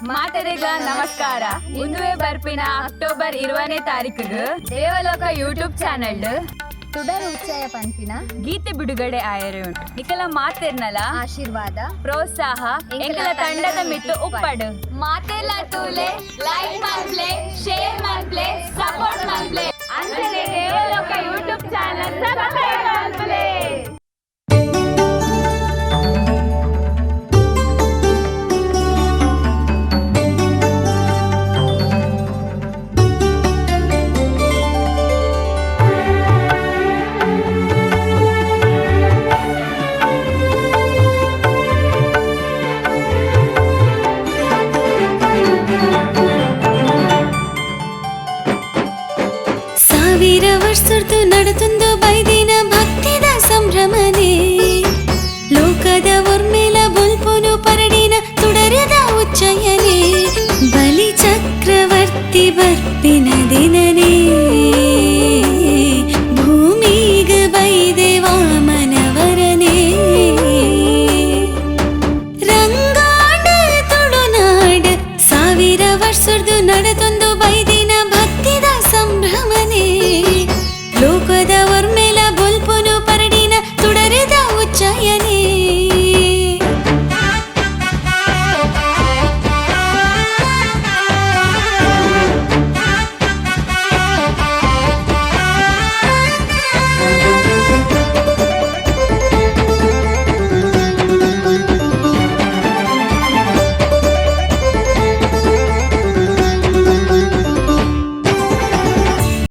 ಮಾತೆರೆಗ ನಮಸ್ಕಾರ. ಇಂದುವೆ ಬರ್ಪಿನ ಅಕ್ಟೋಬರ್ 20ನೇ ತಾರೀಕಿಗೆ ದೇವಲೋಕ ಯೂಟ್ಯೂಬ್ ಚಾನೆಲ್ ತುಡರು ಉಚ್ಚಯ ಪಂಪಿನ ಗೀತೆ ಬಿಡುಗಡೆ ಆಯರೆ ಉಂಟು. ನಿಕಲ ಮಾತೆರ್ನಲ ಆಶೀರ್ವಾದ ಪ್ರೋತ್ಸಾಹ ಎಂಕಲ ತಂಡದ ಮಿತ್ತು ಉಪ್ಪಡು. ಮಾತೆಲ್ಲ ತೂಲೆ ಲೈಕ್ ಮಾಡ್ಲೆ, ಶೇರ್ ಮಾಡ್ಲೆ, ಸಪೋರ್ಟ್ ಮಾಡ್ಲೆ. ಅಂಚನೆ ದೇವಲೋಕ ಯೂಟ್ಯೂಬ್ ಚಾನೆಲ್ ಸಬ್ಸ್ಕ್ರೈಬ್ ಮಾಡ್ಲೆ. ವರ್ಷದ್ದು ನಡತುಂದು ಬೈದಿನ ಭಕ್ತಿದ ಸಂಭ್ರಮನೆ ಲೋಕದ ಒರ್ಮೆಲ ಬೊಲ್ಪುನು ಪರಡಿನ ತುಡರದ ಉಚ್ಚಯನೆ ಬಲಿ ಚಕ್ರವರ್ತಿ ಬರ್ಪಿನ ದಿನನೇ ಭೂಮಿಗ ಬೈದೆ ವಾಮನವರನೇ ರಂಗಾಡ ತುಳುನಾಡ 1000 ವರ್ಷದ್ದು ನಡತುಂದು